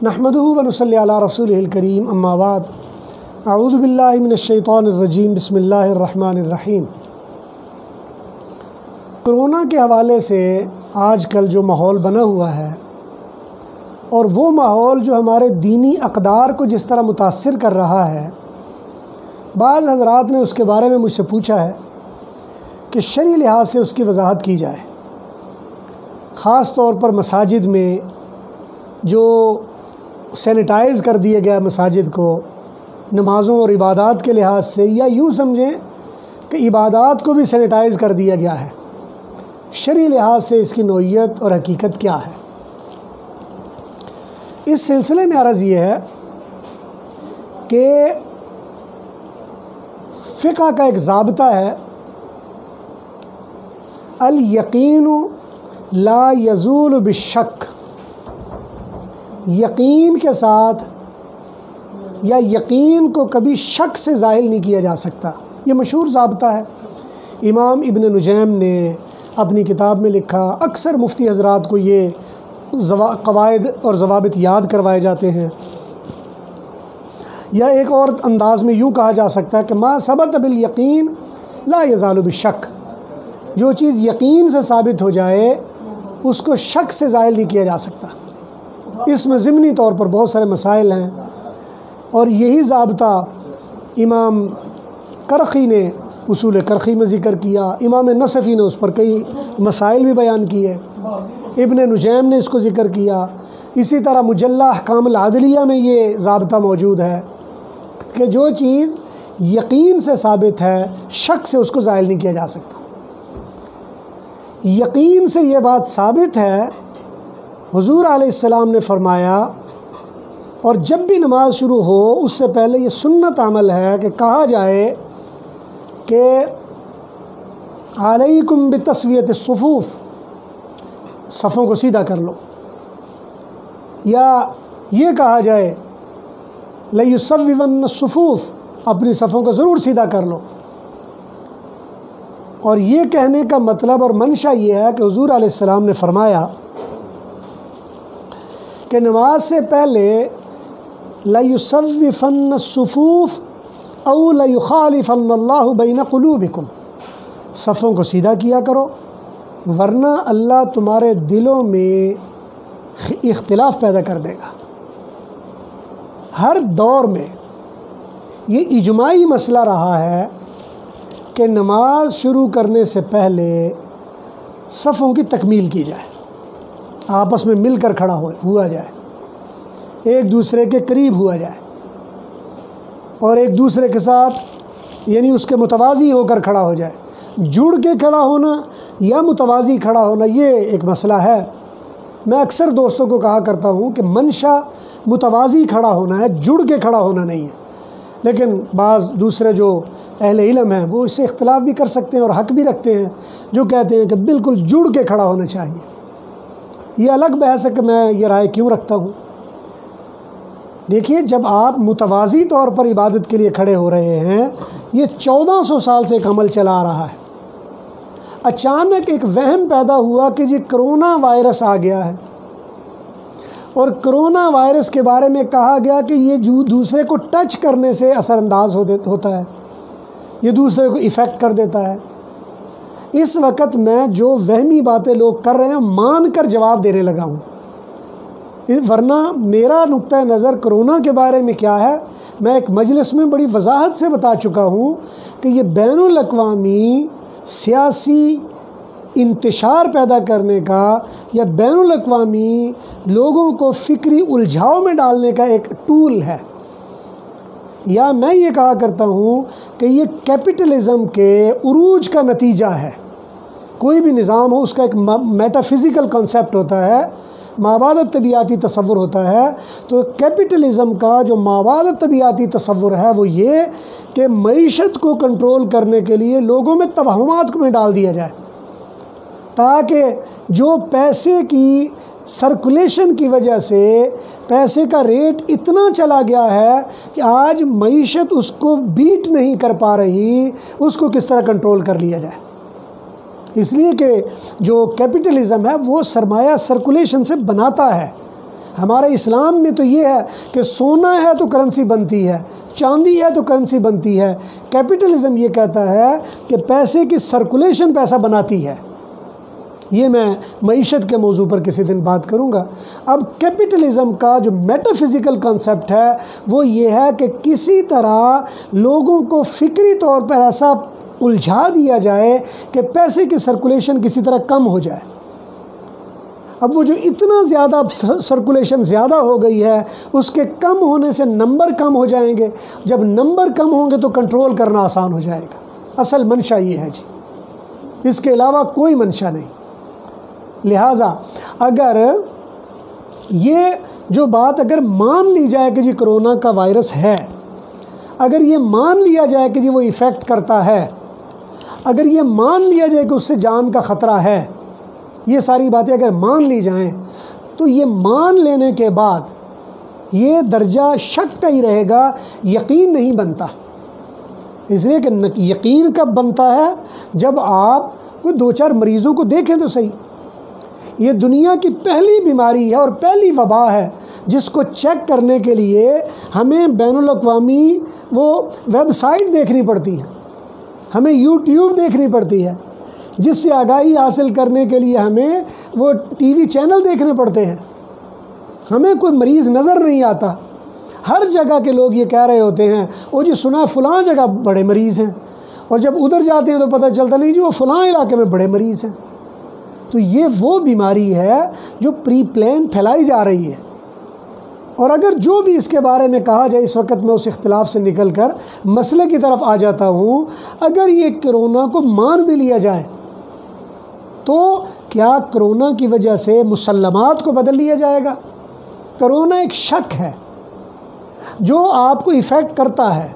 نحمدہ و نصلی علی رسولہ الکریم اما بعد اعوذ باللہ من الشیطان الرجیم بسم اللہ الرحمن الرحیم۔ کرونا کے حوالے سے آج کل جو ماحول بنا ہوا ہے اور وہ ماحول جو ہمارے دینی اقدار کو جس طرح متاثر کر رہا ہے، بعض حضرات نے اس کے بارے میں مجھ سے پوچھا ہے کہ شرعی لحاظ سے اس کی وضاحت کی جائے۔ خاص طور پر مساجد میں جو سینیٹائز کر دیا گیا مساجد کو نمازوں اور عبادات کے لحاظ سے، یا یوں سمجھیں کہ عبادات کو بھی سینیٹائز کر دیا گیا ہے، شرعی لحاظ سے اس کی نوعیت اور حقیقت کیا ہے؟ اس سلسلے میں عرض یہ ہے کہ فقہ کا ایک ضابطہ ہے، الیقین لا یزول بالشک، یقین کے ساتھ یا یقین کو کبھی شک سے ظاہر نہیں کیا جا سکتا۔ یہ مشہور ضابطہ ہے، امام ابن نجیم نے اپنی کتاب میں لکھا، اکثر مفتی حضرات کو یہ قواعد اور ضوابط یاد کروائے جاتے ہیں۔ یا ایک اور انداز میں یوں کہا جا سکتا ہے کہ ما ثبت بالیقین لا یزال بالشک، جو چیز یقین سے ثابت ہو جائے اس کو شک سے ظاہر نہیں کیا جا سکتا۔ اس میں ضمنی طور پر بہت سارے مسائل ہیں، اور یہی ضابطہ امام کرخی نے اصول کرخی میں ذکر کیا، امام نصفی نے اس پر کئی مسائل بھی بیان کیے، ابن نجیم نے اس کو ذکر کیا۔ اسی طرح مجلہ احکام العدلیہ میں یہ ضابطہ موجود ہے کہ جو چیز یقین سے ثابت ہے شک سے اس کو ظاہر نہیں کیا جا سکتا۔ یقین سے یہ بات ثابت ہے، حضور علیہ السلام نے فرمایا، اور جب بھی نماز شروع ہو اس سے پہلے یہ سنت عمل ہے کہ کہا جائے کہ علیکم بتسویۃ الصفوف، صفوں کو سیدھا کر لو، یا یہ کہا جائے لیصوون الصفوف، اپنی صفوں کو ضرور سیدھا کر لو۔ اور یہ کہنے کا مطلب اور منشا یہ ہے کہ حضور علیہ السلام نے فرمایا کہ نماز سے پہلے لیصوفن الصفوف او لیخالفن اللہ بین قلوبکم، صفوں کو سیدھا کیا کرو ورنہ اللہ تمہارے دلوں میں اختلاف پیدا کر دے گا۔ ہر دور میں یہ اجماعی مسئلہ رہا ہے کہ نماز شروع کرنے سے پہلے صفوں کی تکمیل کی جائے، آپس میں مل کر کھڑا ہوا جائے، ایک دوسرے کے قریب ہوا جائے، اور ایک دوسرے کے ساتھ یعنی اس کے متوازی ہو کر کھڑا ہو جائے۔ جڑ کے کھڑا ہونا یا متوازی کھڑا ہونا یہ ایک مسئلہ ہے۔ میں اکثر دوستوں کو کہا کرتا ہوں کہ منشا متوازی کھڑا ہونا ہے، جڑ کے کھڑا ہونا نہیں ہے۔ لیکن بعض دوسرے جو اہل علم ہیں وہ اس سے اختلاف بھی کر سکتے ہیں اور حق بھی رکھتے ہیں، جو کہتے ہیں کہ بالکل جڑ کے کھڑا ہونا چاہیے۔ یہ الگ بحث ہے کہ میں یہ رائے کیوں رکھتا ہوں۔ دیکھیے، جب آپ متوازی طور پر عبادت کے لیے کھڑے ہو رہے ہیں، یہ 1400 سال سے ایک عمل چلا آ رہا ہے۔ اچانک ایک وہم پیدا ہوا کہ یہ کرونا وائرس آ گیا ہے، اور کرونا وائرس کے بارے میں کہا گیا کہ یہ دوسرے کو ٹچ کرنے سے اثر انداز ہوتا ہے، یہ دوسرے کو افیکٹ کر دیتا ہے۔ اس وقت میں جو وہمی باتیں لوگ کر رہے ہیں مان کر جواب دینے لگا ہوں، ورنہ میرا نقطہ نظر کرونا کے بارے میں کیا ہے، میں ایک مجلس میں بڑی وضاحت سے بتا چکا ہوں کہ یہ بین الاقوامی سیاسی انتشار پیدا کرنے کا یا بین الاقوامی لوگوں کو فکری الجھاؤ میں ڈالنے کا ایک ٹول ہے۔ یا میں یہ کہا کرتا ہوں کہ یہ کیپٹلزم کے عروج کا نتیجہ ہے۔ کوئی بھی نظام ہو اس کا ایک میٹا فزیکل کانسیپٹ ہوتا ہے، مابعد طبیعاتی تصور ہوتا ہے۔ تو کیپٹلزم کا جو مابعد طبیعاتی تصور ہے وہ یہ کہ معیشت کو کنٹرول کرنے کے لیے لوگوں میں توہمات میں ڈال دیا جائے، تاکہ جو پیسے کی سرکولیشن کی وجہ سے پیسے کا ریٹ اتنا چلا گیا ہے کہ آج معیشت اس کو بیٹ نہیں کر پا رہی، اس کو کس طرح کنٹرول کر لیا جائے۔ اس لیے کہ جو کیپٹلزم ہے وہ سرمایہ سرکولیشن سے بناتا ہے، ہمارے اسلام میں تو یہ ہے کہ سونا ہے تو کرنسی بنتی ہے، چاندی ہے تو کرنسی بنتی ہے۔ کیپٹلزم یہ کہتا ہے کہ پیسے کی سرکولیشن پیسہ بناتی ہے۔ یہ میں معیشت کے موضوع پر کسی دن بات کروں گا۔ اب کیپٹلزم کا جو میٹا فزیکل کانسیپٹ ہے وہ یہ ہے کہ کسی طرح لوگوں کو فکری طور پر ایسا الجھا دیا جائے کہ پیسے کی سرکولیشن کسی طرح کم ہو جائے۔ اب وہ جو اتنا زیادہ سرکولیشن زیادہ ہو گئی ہے، اس کے کم ہونے سے نمبر کم ہو جائیں گے، جب نمبر کم ہوں گے تو کنٹرول کرنا آسان ہو جائے گا۔ اصل منشا یہ ہے جی، اس کے علاوہ کوئی منشا نہیں۔ لہٰذا اگر یہ جو بات اگر مان لی جائے کہ جی کرونا کا وائرس ہے، اگر یہ مان لیا جائے کہ جی وہ ایفیکٹ کرتا ہے، اگر یہ مان لیا جائے کہ اس سے جان کا خطرہ ہے، یہ ساری باتیں اگر مان لی جائیں تو یہ مان لینے کے بعد یہ درجہ شک کا ہی رہے گا، یقین نہیں بنتا۔ اس لیے کہ یقین کب بنتا ہے؟ جب آپ کوئی 2-4 مریضوں کو دیکھیں تو صحیح۔ یہ دنیا کی پہلی بیماری ہے اور پہلی وبا ہے جس کو چیک کرنے کے لیے ہمیں بین الاقوامی وہ ویب سائٹ دیکھنی پڑتی ہے، ہمیں یوٹیوب دیکھنی پڑتی ہے، جس سے آگاہی حاصل کرنے کے لیے ہمیں وہ ٹی وی چینل دیکھنے پڑتے ہیں۔ ہمیں کوئی مریض نظر نہیں آتا۔ ہر جگہ کے لوگ یہ کہہ رہے ہوتے ہیں وہ جی سنا فلاں جگہ بڑے مریض ہیں، اور جب ادھر جاتے ہیں تو پتہ چلتا نہیں جی وہ فلاں علاقے میں بڑے مریض ہیں۔ تو یہ وہ بیماری ہے جو پری پلان پھیلائی جا رہی ہے، اور اگر جو بھی اس کے بارے میں کہا جائے، اس وقت میں اس اختلاف سے نکل کر مسئلے کی طرف آ جاتا ہوں، اگر یہ کرونا کو مان بھی لیا جائے تو کیا کرونا کی وجہ سے مسلمات کو بدل لیا جائے گا؟ کرونا ایک شک ہے جو آپ کو ایفیکٹ کرتا ہے۔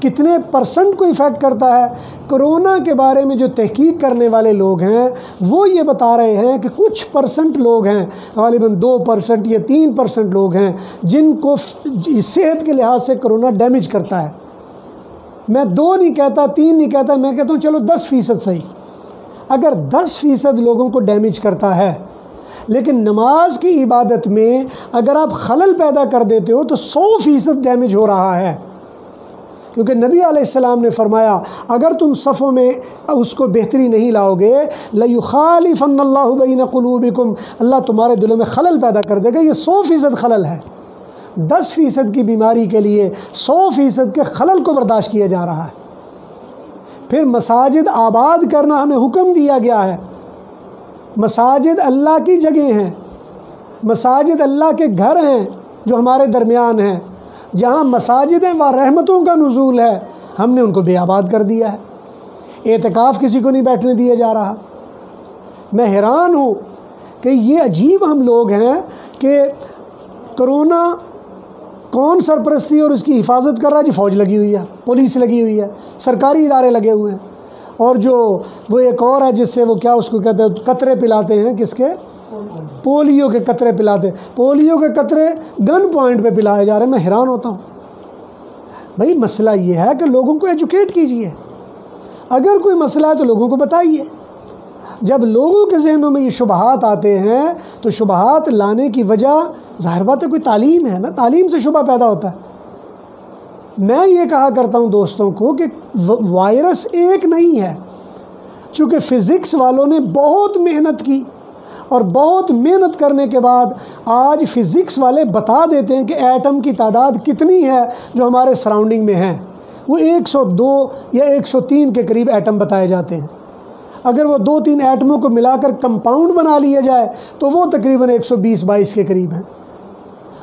کتنے % کو ایفیکٹ کرتا ہے؟ کرونا کے بارے میں جو تحقیق کرنے والے لوگ ہیں وہ یہ بتا رہے ہیں کہ کچھ % لوگ ہیں، غالباً 2% یا 3% لوگ ہیں جن کو صحت کے لحاظ سے کرونا ڈیمیج کرتا ہے۔ میں 2 نہیں کہتا، 3 نہیں کہتا، میں کہتا ہوں چلو 10% صحیح۔ اگر 10% لوگوں کو ڈیمیج کرتا ہے، لیکن نماز کی عبادت میں اگر آپ خلل پیدا کر دیتے ہو تو 100% ڈیمیج ہو رہا ہے، کیونکہ نبی علیہ السلام نے فرمایا اگر تم صفوں میں اس کو بہتری نہیں لاؤ گے لَيُخَالِفَنَّ اللَّهُ بَيْنَ قُلُوبِكُمْ، اللہ تمہارے دلوں میں خلل پیدا کر دے گا۔ یہ 100% خلل ہے۔ 10% کی بیماری کے لیے 100% کے خلل کو برداشت کیا جا رہا ہے۔ پھر مساجد آباد کرنا ہمیں حکم دیا گیا ہے۔ مساجد اللہ کی جگہ ہیں، مساجد اللہ کے گھر ہیں جو ہمارے درمیان ہیں، جہاں مساجد ہیں وہاں رحمتوں کا نزول ہے، ہم نے ان کو بے آباد کر دیا ہے۔ اعتکاف کسی کو نہیں بیٹھنے دیا جا رہا۔ میں حیران ہوں کہ یہ عجیب ہم لوگ ہیں کہ کرونا کون سرپرستی اور اس کی حفاظت کر رہا ہے؟ جی فوج لگی ہوئی ہے، پولیس لگی ہوئی ہے، سرکاری ادارے لگے ہوئے ہیں، اور جو وہ ایک اور ہے جس سے وہ کیا اس کو کہتے ہیں، قطرے پلاتے ہیں، کس کے؟ پولیو کے قطرے پلاتے ہیں۔ پولیو کے قطرے گن پوائنٹ پہ پلائے جا رہے ہیں۔ میں حیران ہوتا ہوں۔ بھائی مسئلہ یہ ہے کہ لوگوں کو ایجوکیٹ کیجئے، اگر کوئی مسئلہ ہے تو لوگوں کو بتائیے۔ جب لوگوں کے ذہنوں میں یہ شبہات آتے ہیں تو شبہات لانے کی وجہ ظاہر بات ہے کوئی تعلیم ہے نا، تعلیم سے شبہ پیدا ہوتا ہے۔ میں یہ کہا کرتا ہوں دوستوں کو کہ وائرس ایک نہیں ہے، چونکہ فزکس والوں نے بہت محنت کی، اور بہت محنت کرنے کے بعد آج فزکس والے بتا دیتے ہیں کہ ایٹم کی تعداد کتنی ہے جو ہمارے سراؤنڈنگ میں ہیں۔ وہ 102 یا 103 کے قریب ایٹم بتائے جاتے ہیں۔ اگر وہ 2-3 ایٹموں کو ملا کر کمپاؤنڈ بنا لیا جائے تو وہ تقریباً 120-22 کے قریب ہیں۔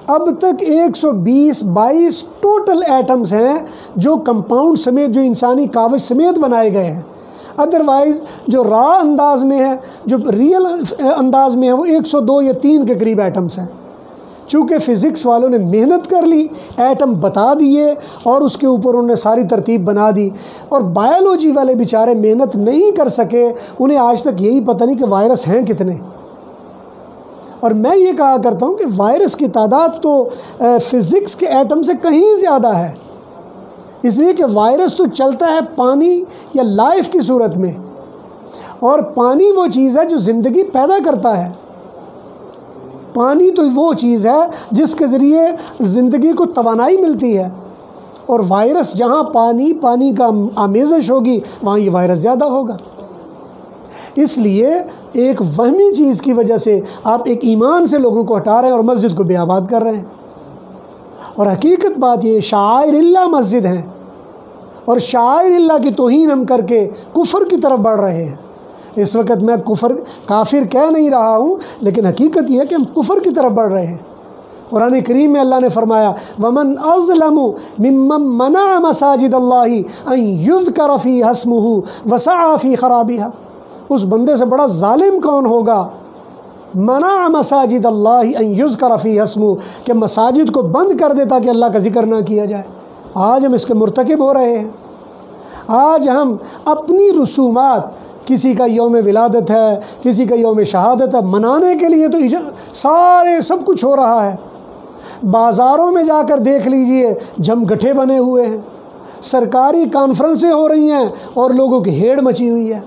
اب تک 120-22 ٹوٹل ایٹمز ہیں جو کمپاؤنڈ سمیت، جو انسانی کاوش سمیت بنائے گئے ہیں۔ ادروائز جو را انداز میں ہے، جو ریئل انداز میں ہے، وہ 102 یا 3 کے قریب ایٹمز ہیں۔ چونکہ فزکس والوں نے محنت کر لی، ایٹم بتا دیے اور اس کے اوپر انہوں نے ساری ترتیب بنا دی، اور بائیولوجی والے بیچارے محنت نہیں کر سکے، انہیں آج تک یہی پتہ نہیں کہ وائرس ہیں کتنے۔ اور میں یہ کہا کرتا ہوں کہ وائرس کی تعداد تو فزکس کے ایٹم سے کہیں زیادہ ہے، اس لیے کہ وائرس تو چلتا ہے پانی یا لائف کی صورت میں، اور پانی وہ چیز ہے جو زندگی پیدا کرتا ہے۔ پانی تو وہ چیز ہے جس کے ذریعے زندگی کو توانائی ملتی ہے، اور وائرس جہاں پانی کا آمیزش ہوگی وہاں یہ وائرس زیادہ ہوگا۔ اس لیے ایک وہمی چیز کی وجہ سے آپ ایک ایمان سے لوگوں کو ہٹا رہے ہیں اور مسجد کو بے آباد کر رہے ہیں۔ اور حقیقت بات یہ شعائر اللہ مسجد ہیں، اور شعائر اللہ کی توہین ہم کر کے کفر کی طرف بڑھ رہے ہیں۔ اس وقت میں کافر کہہ نہیں رہا ہوں، لیکن حقیقت یہ ہے کہ ہم کفر کی طرف بڑھ رہے ہیں۔ قرآن کریم میں اللہ نے فرمایا وَمَنْ أَظْلَمُ مِمَّنْ مَنَعَ مَسَاجِدَ اللَّهِ أَنْ يُذْكَرَ فِيهَا اسْمُهُ وَسَعَى فِي خَرَابِهَا، اس بندے سے بڑا ظالم کون ہوگا؟ منع مساجد اللہ ان یذکر فیہا اسمہ، کہ مساجد کو بند کر دیتا کہ اللہ کا ذکر نہ کیا جائے۔ آج ہم اس کے مرتکب ہو رہے ہیں۔ آج ہم اپنی رسومات، کسی کا یوم ولادت ہے، کسی کا یوم شہادت ہے، منانے کے لیے تو سب کچھ ہو رہا ہے۔ بازاروں میں جا کر دیکھ لیجئے جم گٹھے بنے ہوئے ہیں، سرکاری کانفرنسیں ہو رہی ہیں اور لوگوں کی ہیڑ مچی ہوئی ہے،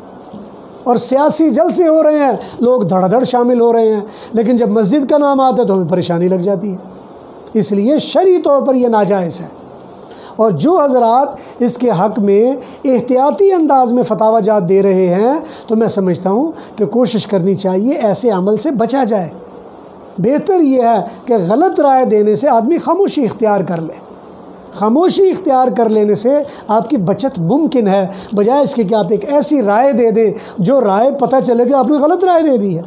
اور سیاسی جلسے ہو رہے ہیں، لوگ دھڑا دھڑ شامل ہو رہے ہیں، لیکن جب مسجد کا نام آتا ہے تو ہمیں پریشانی لگ جاتی ہے۔ اس لیے شرعی طور پر یہ ناجائز ہے، اور جو حضرات اس کے حق میں احتیاطی انداز میں فتاوی جات دے رہے ہیں تو میں سمجھتا ہوں کہ کوشش کرنی چاہیے ایسے عمل سے بچا جائے۔ بہتر یہ ہے کہ غلط رائے دینے سے آدمی خاموشی اختیار کر لے۔ خاموشی اختیار کر لینے سے آپ کی بچت ممکن ہے، بجائے اس کے کہ آپ ایک ایسی رائے دے دیں جو رائے پتہ چلے کہ آپ نے غلط رائے دے دی ہے۔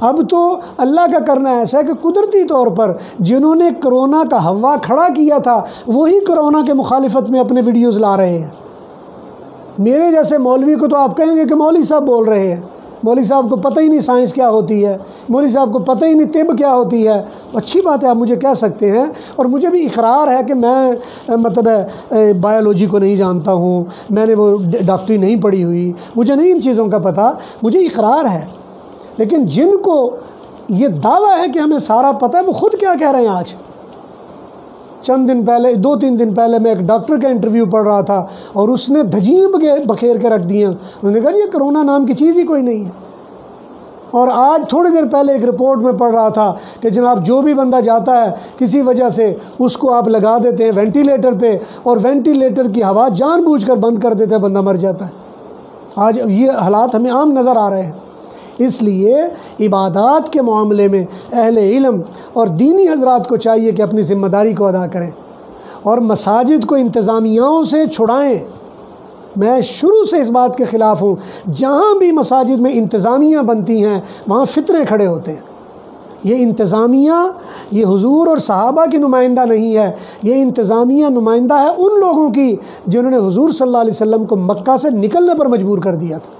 اب تو اللہ کا کرنا ایسا ہے کہ قدرتی طور پر جنہوں نے کرونا کا ہوا کھڑا کیا تھا وہی کرونا کے مخالفت میں اپنے ویڈیوز لا رہے ہیں۔ میرے جیسے مولوی کو تو آپ کہیں گے کہ مولوی صاحب بول رہے ہیں، مولوی صاحب کو پتہ ہی نہیں سائنس کیا ہوتی ہے، مولوی صاحب کو پتہ ہی نہیں طب کیا ہوتی ہے۔ اچھی بات ہے، آپ مجھے کہہ سکتے ہیں، اور مجھے بھی اقرار ہے کہ میں بایولوجی کو نہیں جانتا ہوں، میں نے وہ ڈاکٹری نہیں پڑھی ہوئی، مجھے نہیں ان چیزوں کا پتہ، مجھے اقرار ہے۔ لیکن جن کو یہ دعویٰ ہے کہ ہمیں سارا پتہ ہے، وہ خود کیا کہہ رہے ہیں؟ آج چند دن پہلے، 2-3 دن پہلے میں ایک ڈاکٹر کا انٹرویو پڑھ رہا تھا، اور اس نے دھجیاں بکھیر کے رکھ دی ہیں۔ انہوں نے کہا یہ کرونا نام کی چیز ہی کوئی نہیں ہے۔ اور آج تھوڑی دیر پہلے ایک رپورٹ میں پڑھ رہا تھا کہ جناب جو بھی بندہ جاتا ہے کسی وجہ سے اس کو آپ لگا دیتے ہیں وینٹیلیٹر پہ، اور وینٹیلیٹر کی ہوا جان بوجھ کر بند کر دیتے ہیں، بندہ مر جاتا ہے۔ آج یہ حالات ہمیں عام نظر آ رہے ہیں۔ اس لیے عبادات کے معاملے میں اہل علم اور دینی حضرات کو چاہیے کہ اپنی ذمہ داری کو ادا کریں، اور مساجد کو انتظامیاؤں سے چھڑائیں۔ میں شروع سے اس بات کے خلاف ہوں، جہاں بھی مساجد میں انتظامیہ بنتی ہیں وہاں فتنے کھڑے ہوتے ہیں۔ یہ انتظامیہ یہ حضور اور صحابہ کی نمائندہ نہیں ہے، یہ انتظامیہ نمائندہ ہے ان لوگوں کی جنہوں نے حضور صلی اللہ علیہ وسلم کو مکہ سے نکلنے پر مجبور کر دیا تھا۔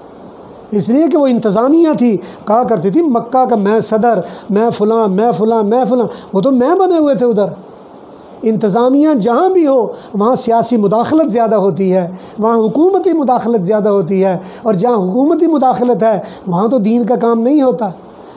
اس لیے کہ وہ انتظامیہ تھی، کہا کرتی تھی مکہ کا میں صدر، میں فلاں، میں فلاں، میں فلاں، وہ تو میں بنے ہوئے تھے ادھر۔ انتظامیہ جہاں بھی ہو وہاں سیاسی مداخلت زیادہ ہوتی ہے، وہاں حکومتی مداخلت زیادہ ہوتی ہے، اور جہاں حکومتی مداخلت ہے وہاں تو دین کا کام نہیں ہوتا۔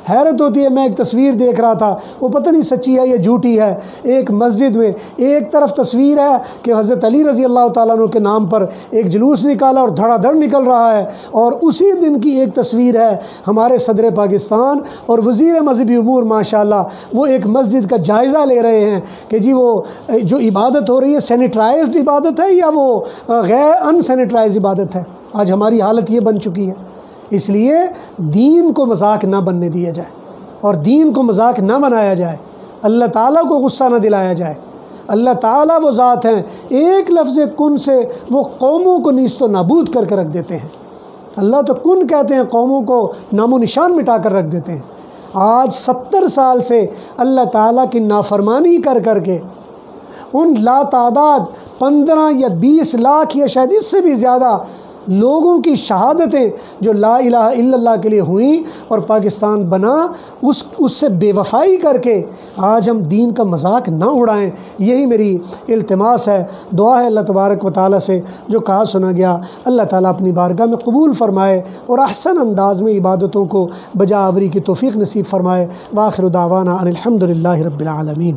حیرت ہوتی ہے، میں ایک تصویر دیکھ رہا تھا، وہ پتہ نہیں سچی ہے یا جھوٹی ہے، ایک مسجد میں ایک طرف تصویر ہے کہ حضرت علی رضی اللہ تعالیٰ عنہ کے نام پر ایک جلوس نکالا اور دھڑا دھڑ نکل رہا ہے، اور اسی دن کی ایک تصویر ہے ہمارے صدر پاکستان اور وزیر مذہبی امور ماشاءاللہ، وہ ایک مسجد کا جائزہ لے رہے ہیں کہ جی وہ جو عبادت ہو رہی ہے سینیٹائزڈ عبادت ہے یا وہ غیر ان سینیٹائز عبادت ہے۔ آج ہماری حالت یہ بن چکی ہے۔ اس لیے دین کو مذاق نہ بننے دیا جائے، اور دین کو مذاق نہ بنایا جائے، اللہ تعالیٰ کو غصہ نہ دلایا جائے۔ اللہ تعالیٰ وہ ذات ہیں، ایک لفظ کن سے وہ قوموں کو نیست و نابود کر کے رکھ دیتے ہیں۔ اللہ تو کن کہتے ہیں، قوموں کو نام و نشان مٹا کر رکھ دیتے ہیں۔ آج 70 سال سے اللہ تعالیٰ کی نافرمانی کر کر کے ان لا تعداد 15 یا 20 لاکھ یا شاید اس سے بھی زیادہ لوگوں کی شہادتیں جو لا الہ الا اللہ کے لیے ہوئیں اور پاکستان بنا، اس سے بے وفائی کر کے آج ہم دین کا مذاق نہ اڑائیں۔ یہی میری التماس ہے، دعا ہے اللہ تبارک و تعالیٰ سے جو کہا سنا گیا اللہ تعالیٰ اپنی بارگاہ میں قبول فرمائے اور احسن انداز میں عبادتوں کو بجا آوری کی توفیق نصیب فرمائے۔ وآخر دعوانا ان الحمد للہ رب العالمین۔